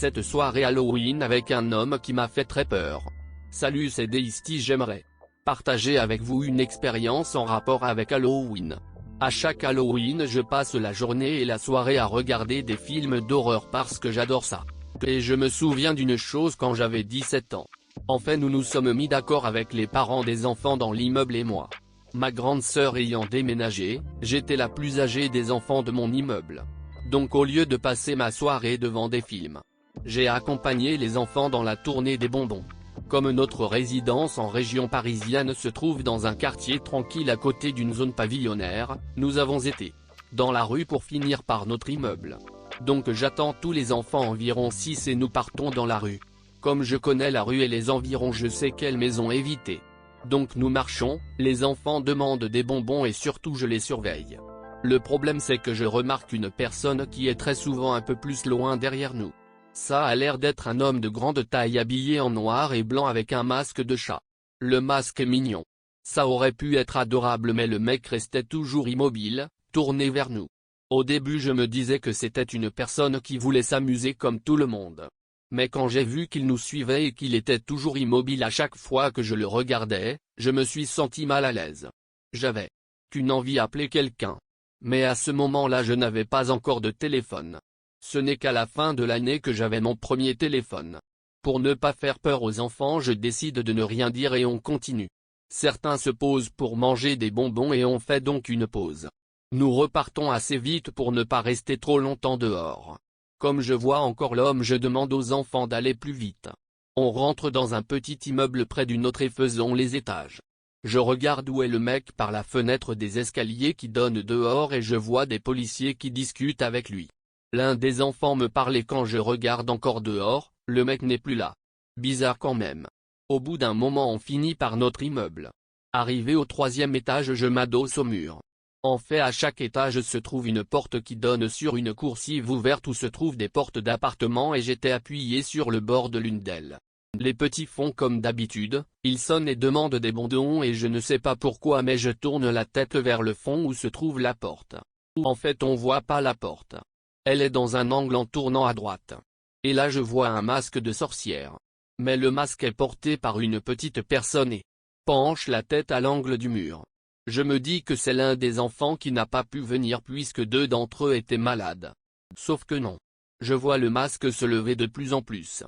cette soirée Halloween avec un homme qui m'a fait très peur. Salut, c'est Deisty, j'aimerais partager avec vous une expérience en rapport avec Halloween. À chaque Halloween je passe la journée et la soirée à regarder des films d'horreur parce que j'adore ça. Et je me souviens d'une chose quand j'avais 17 ans. En fait nous nous sommes mis d'accord avec les parents des enfants dans l'immeuble et moi. Ma grande sœur ayant déménagé, j'étais la plus âgée des enfants de mon immeuble. Donc au lieu de passer ma soirée devant des films, j'ai accompagné les enfants dans la tournée des bonbons. Comme notre résidence en région parisienne se trouve dans un quartier tranquille à côté d'une zone pavillonnaire, nous avons été dans la rue pour finir par notre immeuble. Donc j'attends tous les enfants environ 6 et nous partons dans la rue. Comme je connais la rue et les environs, je sais quelle maison éviter. Donc nous marchons, les enfants demandent des bonbons et surtout je les surveille. Le problème c'est que je remarque une personne qui est très souvent un peu plus loin derrière nous. Ça a l'air d'être un homme de grande taille habillé en noir et blanc avec un masque de chat. Le masque est mignon. Ça aurait pu être adorable mais le mec restait toujours immobile, tourné vers nous. Au début je me disais que c'était une personne qui voulait s'amuser comme tout le monde. Mais quand j'ai vu qu'il nous suivait et qu'il était toujours immobile à chaque fois que je le regardais, je me suis senti mal à l'aise. J'avais qu'une envie d'appeler quelqu'un. Mais à ce moment-là je n'avais pas encore de téléphone. Ce n'est qu'à la fin de l'année que j'avais mon premier téléphone. Pour ne pas faire peur aux enfants je décide de ne rien dire et on continue. Certains se posent pour manger des bonbons et on fait donc une pause. Nous repartons assez vite pour ne pas rester trop longtemps dehors. Comme je vois encore l'homme je demande aux enfants d'aller plus vite. On rentre dans un petit immeuble près d'une autre et faisons les étages. Je regarde où est le mec par la fenêtre des escaliers qui donnent dehors et je vois des policiers qui discutent avec lui. L'un des enfants me parlait quand je regarde encore dehors, le mec n'est plus là. Bizarre quand même. Au bout d'un moment on finit par notre immeuble. Arrivé au 3e étage je m'adosse au mur. En fait à chaque étage se trouve une porte qui donne sur une coursive ouverte où se trouvent des portes d'appartements et j'étais appuyé sur le bord de l'une d'elles. Les petits font comme d'habitude, ils sonnent et demandent des bonbons et je ne sais pas pourquoi mais je tourne la tête vers le fond où se trouve la porte. En fait on voit pas la porte. Elle est dans un angle en tournant à droite. Et là je vois un masque de sorcière. Mais le masque est porté par une petite personne et penche la tête à l'angle du mur. Je me dis que c'est l'un des enfants qui n'a pas pu venir puisque 2 d'entre eux étaient malades. Sauf que non. Je vois le masque se lever de plus en plus.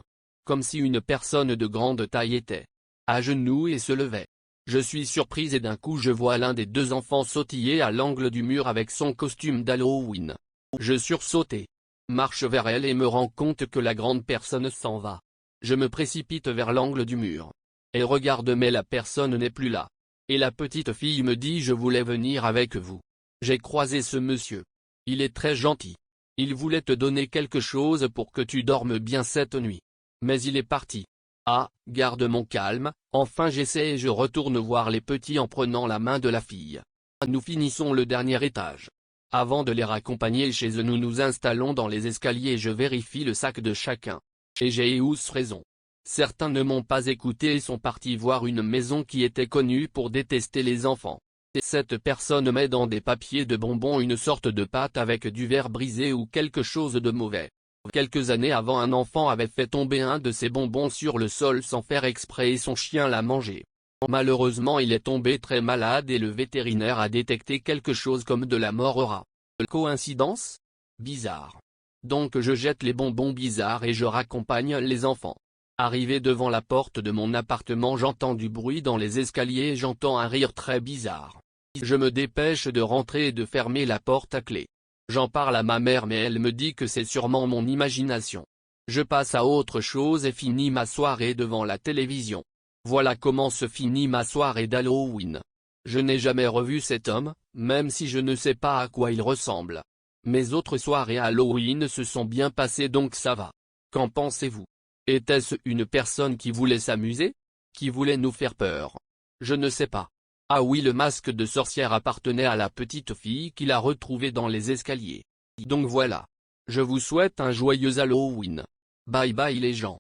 Comme si une personne de grande taille était à genoux et se levait. Je suis surprise et d'un coup je vois l'un des 2 enfants sautiller à l'angle du mur avec son costume d'Halloween. Je sursaute et marche vers elle et me rends compte que la grande personne s'en va. Je me précipite vers l'angle du mur. Et regarde mais la personne n'est plus là. Et la petite fille me dit je voulais venir avec vous. J'ai croisé ce monsieur. Il est très gentil. Il voulait te donner quelque chose pour que tu dormes bien cette nuit. Mais il est parti. Ah, garde mon calme, enfin j'essaie et je retourne voir les petits en prenant la main de la fille. Nous finissons le dernier étage. Avant de les raccompagner chez eux nous nous installons dans les escaliers et je vérifie le sac de chacun. Et j'ai raison. Certains ne m'ont pas écouté et sont partis voir une maison qui était connue pour détester les enfants. Cette personne met dans des papiers de bonbons une sorte de pâte avec du verre brisé ou quelque chose de mauvais. Quelques années avant un enfant avait fait tomber un de ces bonbons sur le sol sans faire exprès et son chien l'a mangé. Malheureusement il est tombé très malade et le vétérinaire a détecté quelque chose comme de la mort au rat. Coïncidence? Bizarre. Donc je jette les bonbons bizarres et je raccompagne les enfants. Arrivé devant la porte de mon appartement j'entends du bruit dans les escaliers et j'entends un rire très bizarre. Je me dépêche de rentrer et de fermer la porte à clé. J'en parle à ma mère mais elle me dit que c'est sûrement mon imagination. Je passe à autre chose et finis ma soirée devant la télévision. Voilà comment se finit ma soirée d'Halloween. Je n'ai jamais revu cet homme, même si je ne sais pas à quoi il ressemble. Mes autres soirées Halloween se sont bien passées donc ça va. Qu'en pensez-vous? Était-ce une personne qui voulait s'amuser? Qui voulait nous faire peur? Je ne sais pas. Ah oui, le masque de sorcière appartenait à la petite fille qu'il a retrouvé dans les escaliers. Donc voilà. Je vous souhaite un joyeux Halloween. Bye bye les gens.